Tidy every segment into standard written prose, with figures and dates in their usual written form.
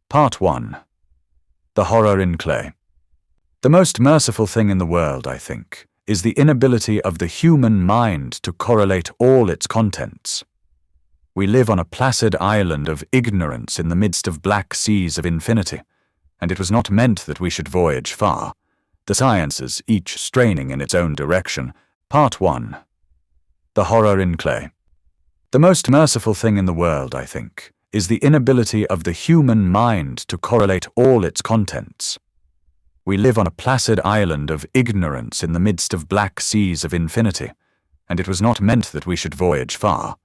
Part 1. The Horror in Clay. The most merciful thing in the world, I think, is the inability of the human mind to correlate all its contents. We live on a placid island of ignorance in the midst of black seas of infinity, and it was not meant that we should voyage far, the sciences each straining in its own direction. Part 1. The Horror in Clay. The most merciful thing in the world, I think, is the inability of the human mind to correlate all its contents. We live on a placid island of ignorance in the midst of black seas of infinity, and it was not meant that we should voyage far.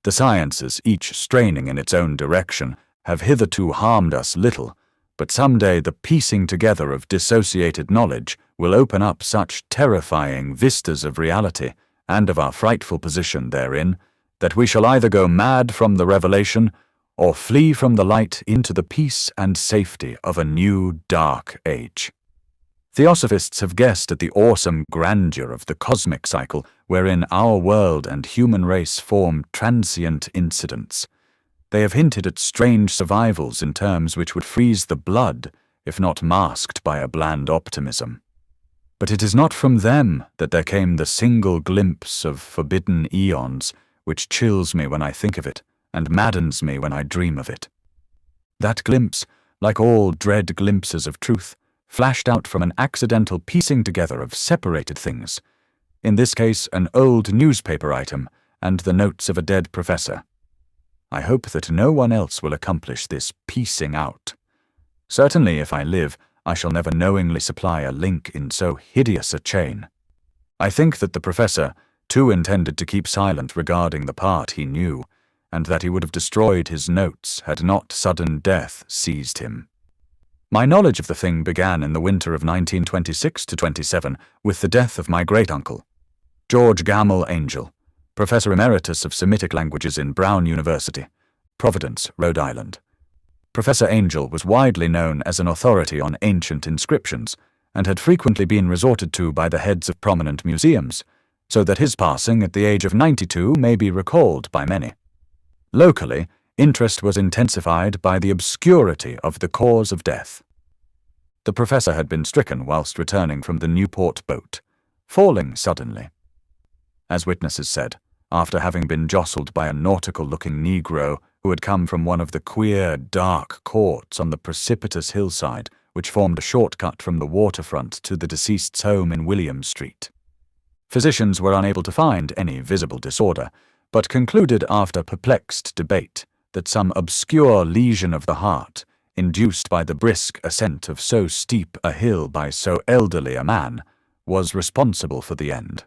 The sciences, each straining in its own direction, have hitherto harmed us little, but someday the piecing together of dissociated knowledge will open up such terrifying vistas of reality and of our frightful position therein, that we shall either go mad from the revelation or flee from the light into the peace and safety of a new dark age. Theosophists have guessed at the awesome grandeur of the cosmic cycle wherein our world and human race form transient incidents. They have hinted at strange survivals in terms which would freeze the blood, if not masked by a bland optimism. But it is not from them that there came the single glimpse of forbidden eons, which chills me when I think of it, and maddens me when I dream of it. That glimpse, like all dread glimpses of truth, flashed out from an accidental piecing together of separated things, in this case an old newspaper item and the notes of a dead professor. I hope that no one else will accomplish this piecing out. Certainly, if I live, I shall never knowingly supply a link in so hideous a chain. I think that the professor, too, intended to keep silent regarding the part he knew, and that he would have destroyed his notes had not sudden death seized him. My knowledge of the thing began in the winter of 1926-27 with the death of my great-uncle, George Gammell Angell, Professor Emeritus of Semitic Languages in Brown University, Providence, Rhode Island. Professor Angell was widely known as an authority on ancient inscriptions and had frequently been resorted to by the heads of prominent museums, so that his passing at the age of 92 may be recalled by many. Locally, interest was intensified by the obscurity of the cause of death. The professor had been stricken whilst returning from the Newport boat, falling suddenly. As witnesses said, after having been jostled by a nautical-looking Negro who had come from one of the queer, dark courts on the precipitous hillside which formed a shortcut from the waterfront to the deceased's home in William Street. Physicians were unable to find any visible disorder, but concluded after perplexed debate that some obscure lesion of the heart, induced by the brisk ascent of so steep a hill by so elderly a man, was responsible for the end.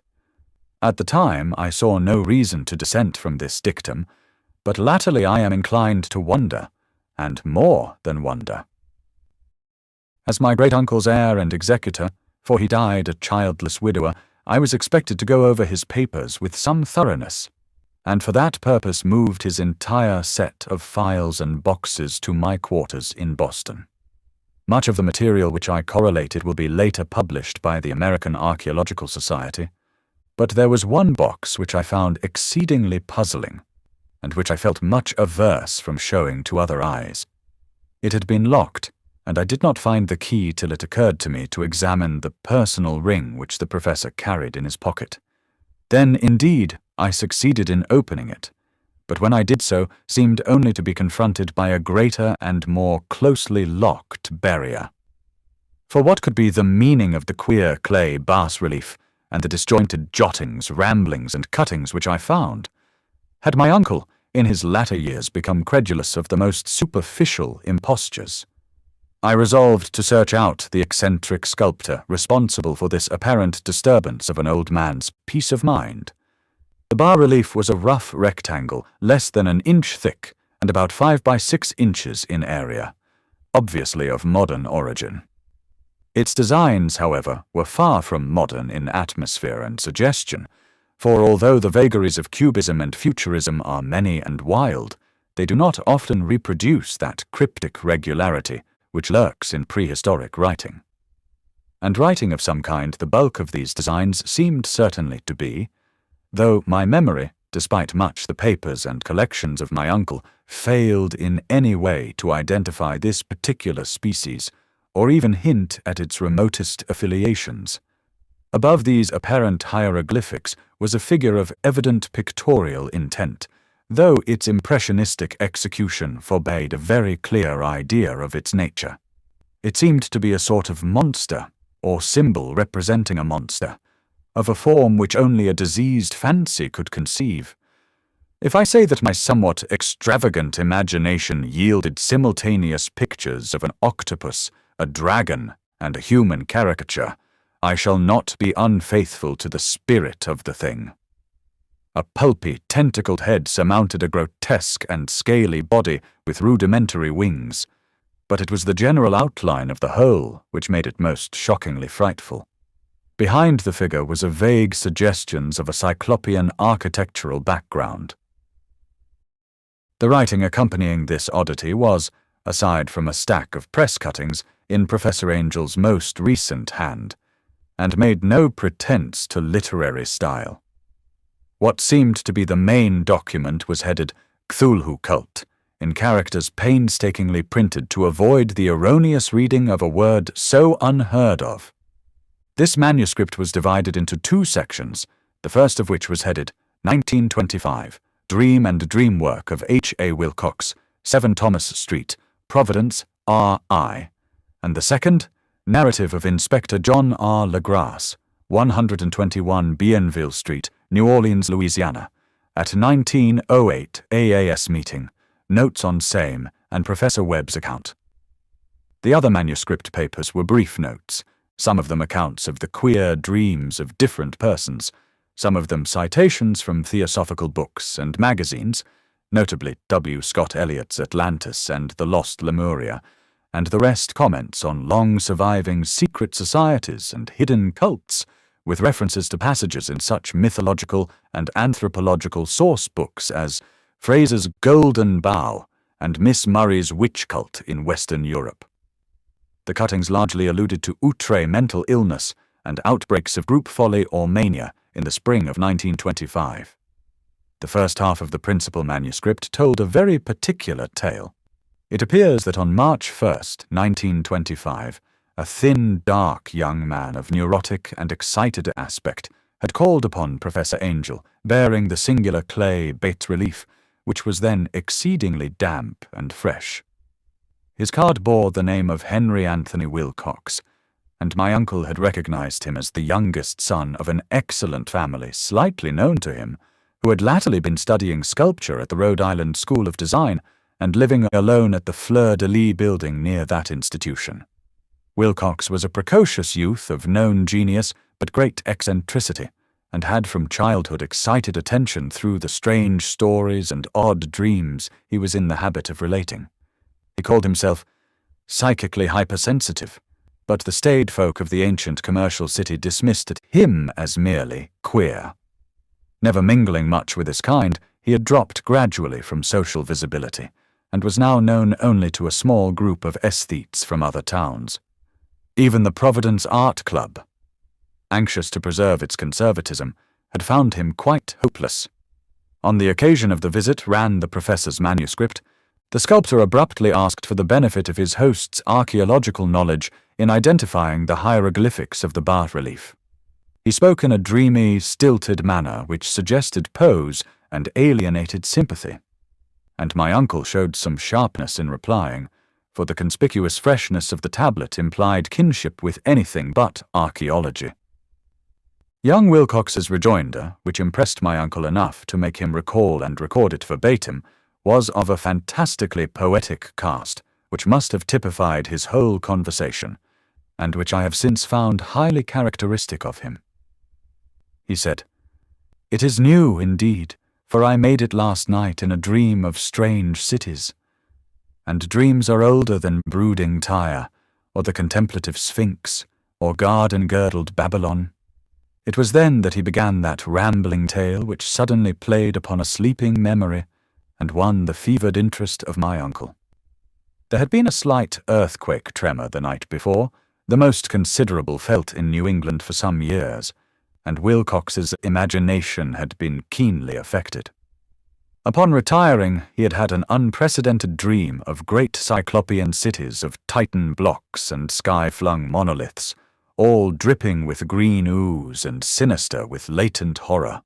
At the time I saw no reason to dissent from this dictum, but latterly I am inclined to wonder, and more than wonder. As my great-uncle's heir and executor, for he died a childless widower, I was expected to go over his papers with some thoroughness, and for that purpose moved his entire set of files and boxes to my quarters in Boston. Much of the material which I correlated will be later published by the American Archaeological Society, but there was one box which I found exceedingly puzzling, and which I felt much averse from showing to other eyes. It had been locked, and I did not find the key till it occurred to me to examine the personal ring which the professor carried in his pocket. Then, indeed, I succeeded in opening it, but when I did so, seemed only to be confronted by a greater and more closely locked barrier. For what could be the meaning of the queer clay bas-relief and the disjointed jottings, ramblings, and cuttings which I found? Had my uncle, in his latter years, become credulous of the most superficial impostures? I resolved to search out the eccentric sculptor responsible for this apparent disturbance of an old man's peace of mind. The bas-relief was a rough rectangle, less than an inch thick, and about 5 by 6 inches in area, obviously of modern origin. Its designs, however, were far from modern in atmosphere and suggestion, for although the vagaries of cubism and futurism are many and wild, they do not often reproduce that cryptic regularity which lurks in prehistoric writing. And writing of some kind the bulk of these designs seemed certainly to be, though my memory, despite much the papers and collections of my uncle, failed in any way to identify this particular species, or even hint at its remotest affiliations. Above these apparent hieroglyphics was a figure of evident pictorial intent, though its impressionistic execution forbade a very clear idea of its nature. It seemed to be a sort of monster, or symbol representing a monster, of a form which only a diseased fancy could conceive. If I say that my somewhat extravagant imagination yielded simultaneous pictures of an octopus, a dragon, and a human caricature, I shall not be unfaithful to the spirit of the thing. A pulpy, tentacled head surmounted a grotesque and scaly body with rudimentary wings, but it was the general outline of the whole which made it most shockingly frightful. Behind the figure was a vague suggestions of a cyclopean architectural background. The writing accompanying this oddity was, aside from a stack of press cuttings, in Professor Angell's most recent hand, and made no pretense to literary style. What seemed to be the main document was headed Cthulhu Cult, in characters painstakingly printed to avoid the erroneous reading of a word so unheard of. This manuscript was divided into two sections, the first of which was headed 1925, Dream and Dream Work of H. A. Wilcox, 7 Thomas Street, Providence, R.I., and the second, Narrative of Inspector John R. Legrasse, 121 Bienville Street, New Orleans, Louisiana, at 1908 AAS meeting, notes on same, and Professor Webb's account. The other manuscript papers were brief notes, some of them accounts of the queer dreams of different persons, some of them citations from theosophical books and magazines, notably W. Scott Eliot's Atlantis and The Lost Lemuria, and the rest comments on long-surviving secret societies and hidden cults, with references to passages in such mythological and anthropological source books as Fraser's Golden Bough and Miss Murray's Witch Cult in Western Europe. The cuttings largely alluded to outre mental illness and outbreaks of group folly or mania in the spring of 1925. The first half of the principal manuscript told a very particular tale. It appears that on March 1st, 1925, a thin, dark young man of neurotic and excited aspect had called upon Professor Angell, bearing the singular clay bas-relief, which was then exceedingly damp and fresh. His card bore the name of Henry Anthony Wilcox, and my uncle had recognized him as the youngest son of an excellent family slightly known to him, who had latterly been studying sculpture at the Rhode Island School of Design and living alone at the Fleur-de-Lis building near that institution. Wilcox was a precocious youth of known genius but great eccentricity, and had from childhood excited attention through the strange stories and odd dreams he was in the habit of relating. He called himself psychically hypersensitive, but the staid folk of the ancient commercial city dismissed him as merely queer. Never mingling much with his kind, he had dropped gradually from social visibility, and was now known only to a small group of aesthetes from other towns. Even the Providence Art Club, anxious to preserve its conservatism, had found him quite hopeless. On the occasion of the visit ran the professor's manuscript. The sculptor abruptly asked for the benefit of his host's archaeological knowledge in identifying the hieroglyphics of the bas-relief. He spoke in a dreamy, stilted manner which suggested pose and alienated sympathy, and my uncle showed some sharpness in replying, for the conspicuous freshness of the tablet implied kinship with anything but archaeology. Young Wilcox's rejoinder, which impressed my uncle enough to make him recall and record it verbatim, was of a fantastically poetic cast, which must have typified his whole conversation, and which I have since found highly characteristic of him. He said, "It is new, indeed, for I made it last night in a dream of strange cities. And dreams are older than brooding Tyre, or the contemplative Sphinx, or garden-girdled Babylon. It was then that he began that rambling tale which suddenly played upon a sleeping memory, and won the fevered interest of my uncle. There had been a slight earthquake tremor the night before, the most considerable felt in New England for some years, and Wilcox's imagination had been keenly affected. Upon retiring, he had had an unprecedented dream of great cyclopean cities of Titan blocks and sky-flung monoliths, all dripping with green ooze and sinister with latent horror.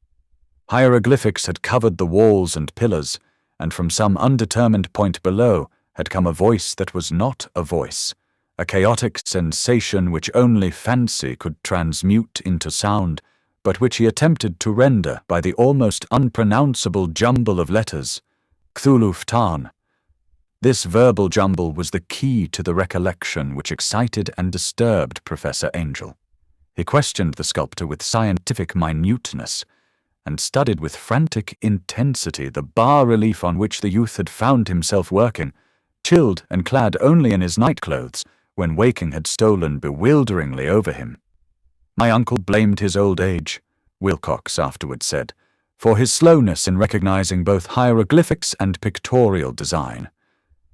Hieroglyphics had covered the walls and pillars, and from some undetermined point below had come a voice that was not a voice, a chaotic sensation which only fancy could transmute into sound, but which he attempted to render by the almost unpronounceable jumble of letters, Cthulhu. This verbal jumble was the key to the recollection which excited and disturbed Professor Angell. He questioned the sculptor with scientific minuteness, and studied with frantic intensity the bas-relief on which the youth had found himself working, chilled and clad only in his nightclothes, when waking had stolen bewilderingly over him. My uncle blamed his old age, Wilcox afterward said, for his slowness in recognizing both hieroglyphics and pictorial design.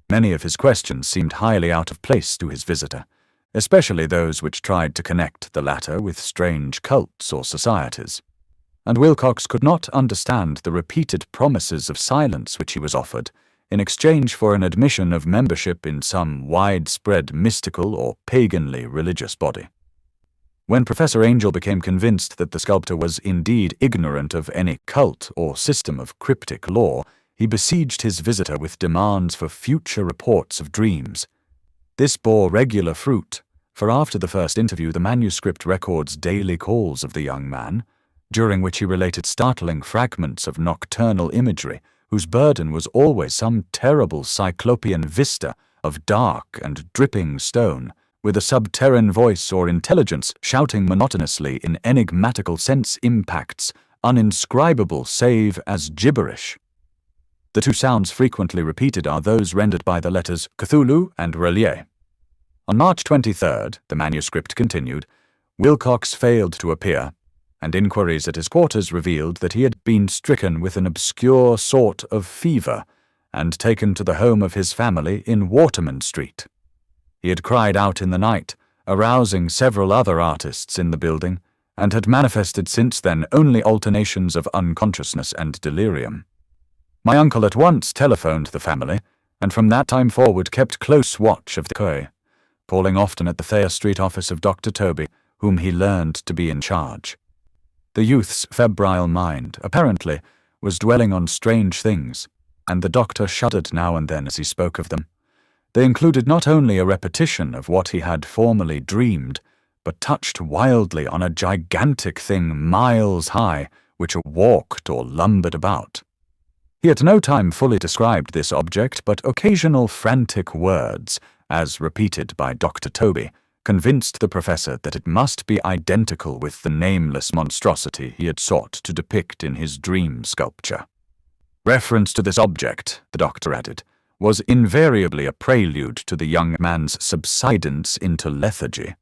Many of his questions seemed highly out of place to his visitor, especially those which tried to connect the latter with strange cults or societies. And Wilcox could not understand the repeated promises of silence which he was offered in exchange for an admission of membership in some widespread mystical or paganly religious body. When Professor Angell became convinced that the sculptor was indeed ignorant of any cult or system of cryptic lore, he besieged his visitor with demands for future reports of dreams. This bore regular fruit, for after the first interview the manuscript records daily calls of the young man, during which he related startling fragments of nocturnal imagery, whose burden was always some terrible cyclopean vista of dark and dripping stone, with a subterranean voice or intelligence shouting monotonously in enigmatical sense impacts, uninscribable save as gibberish. The two sounds frequently repeated are those rendered by the letters Cthulhu and relief. On March 23rd, the manuscript continued, Wilcox failed to appear, and inquiries at his quarters revealed that he had been stricken with an obscure sort of fever and taken to the home of his family in Waterman Street. He had cried out in the night, arousing several other artists in the building, and had manifested since then only alternations of unconsciousness and delirium. My uncle at once telephoned the family, and from that time forward kept close watch of the quay, calling often at the Thayer Street office of Dr. Toby, whom he learned to be in charge. The youth's febrile mind, apparently, was dwelling on strange things, and the doctor shuddered now and then as he spoke of them. They included not only a repetition of what he had formerly dreamed, but touched wildly on a gigantic thing miles high, which walked or lumbered about. He at no time fully described this object, but occasional frantic words, as repeated by Dr. Toby, convinced the professor that it must be identical with the nameless monstrosity he had sought to depict in his dream sculpture. Reference to this object, the doctor added, was invariably a prelude to the young man's subsidence into lethargy.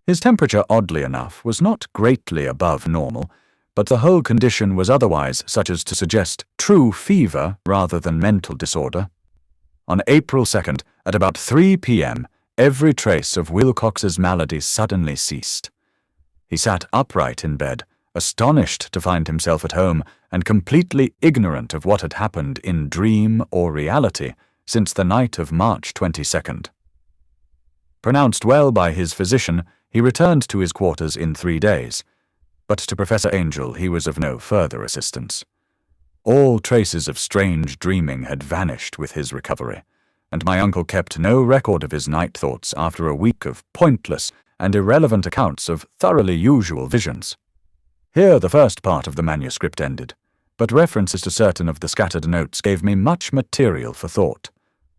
His temperature, oddly enough, was not greatly above normal, but the whole condition was otherwise such as to suggest true fever rather than mental disorder. On April 2nd, at about 3 p.m., every trace of Wilcox's malady suddenly ceased. He sat upright in bed, astonished to find himself at home, and completely ignorant of what had happened in dream or reality since the night of March 22nd. Pronounced well by his physician, he returned to his quarters in 3 days, but to Professor Angell he was of no further assistance. All traces of strange dreaming had vanished with his recovery, and my uncle kept no record of his night thoughts after a week of pointless and irrelevant accounts of thoroughly usual visions. Here the first part of the manuscript ended, but references to certain of the scattered notes gave me much material for thought.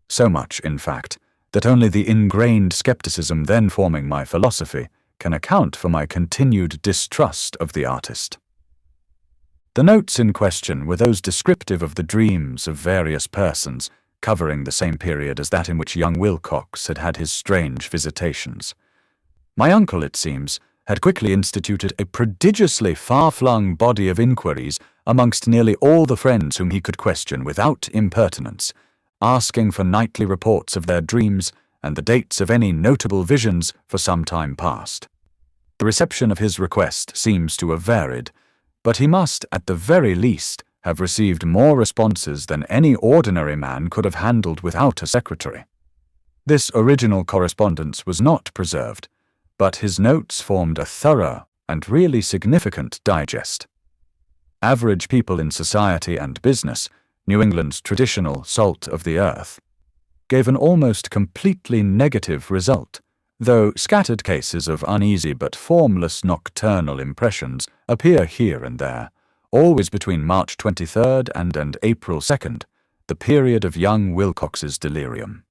So much, in fact, that only the ingrained skepticism then forming my philosophy can account for my continued distrust of the artist. The notes in question were those descriptive of the dreams of various persons, covering the same period as that in which young Wilcox had had his strange visitations. My uncle, it seems, had quickly instituted a prodigiously far-flung body of inquiries amongst nearly all the friends whom he could question without impertinence, asking for nightly reports of their dreams and the dates of any notable visions for some time past. The reception of his request seems to have varied, but he must, at the very least, have received more responses than any ordinary man could have handled without a secretary. This original correspondence was not preserved, but his notes formed a thorough and really significant digest. Average people in society and business, New England's traditional salt of the earth, gave an almost completely negative result, though scattered cases of uneasy but formless nocturnal impressions appear here and there, always between March 23rd and April 2nd, the period of young Wilcox's delirium.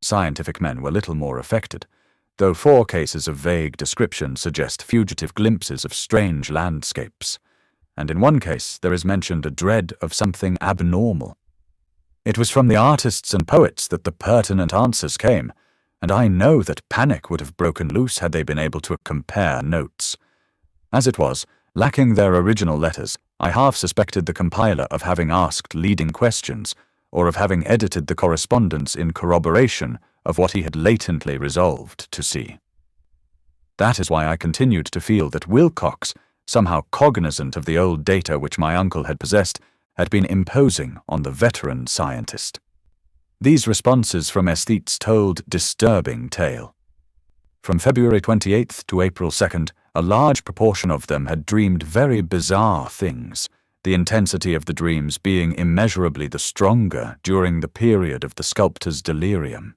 Scientific men were little more affected, though 4 cases of vague description suggest fugitive glimpses of strange landscapes, and in one case there is mentioned a dread of something abnormal. It was from the artists and poets that the pertinent answers came, and I know that panic would have broken loose had they been able to compare notes. As it was, lacking their original letters, I half suspected the compiler of having asked leading questions, or of having edited the correspondence in corroboration of what he had latently resolved to see. That is why I continued to feel that Wilcox, somehow cognizant of the old data which my uncle had possessed, had been imposing on the veteran scientist. These responses from aesthetes told disturbing tale. From February 28th to April 2nd, a large proportion of them had dreamed very bizarre things, the intensity of the dreams being immeasurably the stronger during the period of the sculptor's delirium.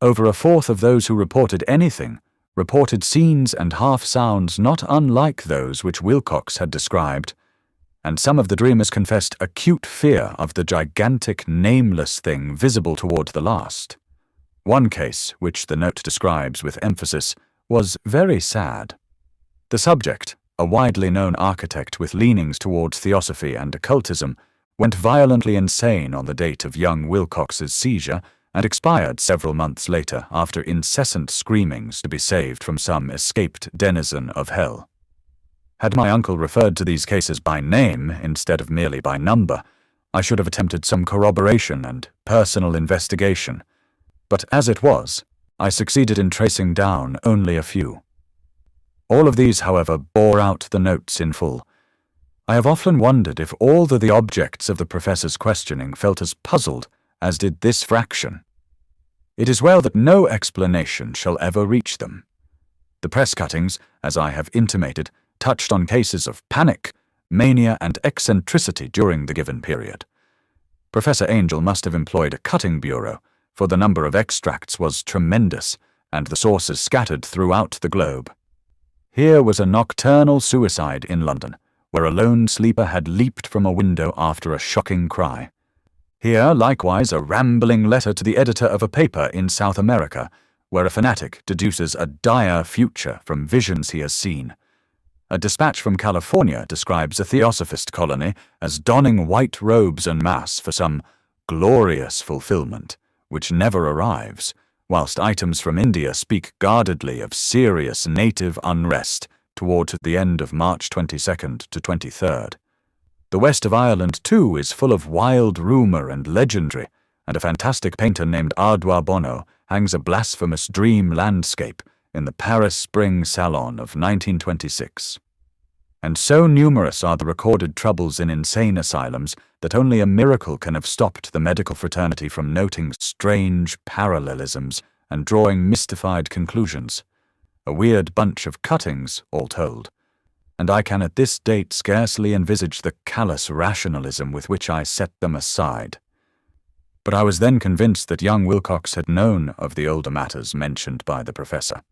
Over a fourth of those who reported anything reported scenes and half-sounds not unlike those which Wilcox had described, and some of the dreamers confessed acute fear of the gigantic, nameless thing visible toward the last. One case, which the note describes with emphasis, was very sad. The subject, a widely known architect with leanings towards theosophy and occultism, went violently insane on the date of young Wilcox's seizure and expired several months later after incessant screamings to be saved from some escaped denizen of hell. Had my uncle referred to these cases by name instead of merely by number, I should have attempted some corroboration and personal investigation, but as it was, I succeeded in tracing down only a few. All of these, however, bore out the notes in full. I have often wondered if all the objects of the professor's questioning felt as puzzled as did this fraction. It is well that no explanation shall ever reach them. The press cuttings, as I have intimated, touched on cases of panic, mania, and eccentricity during the given period. Professor Angell must have employed a cutting bureau, for the number of extracts was tremendous, and the sources scattered throughout the globe. Here was a nocturnal suicide in London, where a lone sleeper had leaped from a window after a shocking cry. Here, likewise, a rambling letter to the editor of a paper in South America, where a fanatic deduces a dire future from visions he has seen. A dispatch from California describes a theosophist colony as donning white robes en masse for some glorious fulfillment, which never arrives, whilst items from India speak guardedly of serious native unrest toward the end of March 22nd to 23rd. The west of Ireland, too, is full of wild rumour and legendary, and a fantastic painter named Ardua Bono hangs a blasphemous dream landscape in the Paris Spring Salon of 1926. And so numerous are the recorded troubles in insane asylums that only a miracle can have stopped the medical fraternity from noting strange parallelisms and drawing mystified conclusions. A weird bunch of cuttings, all told. And I can at this date scarcely envisage the callous rationalism with which I set them aside. But I was then convinced that young Wilcox had known of the older matters mentioned by the professor.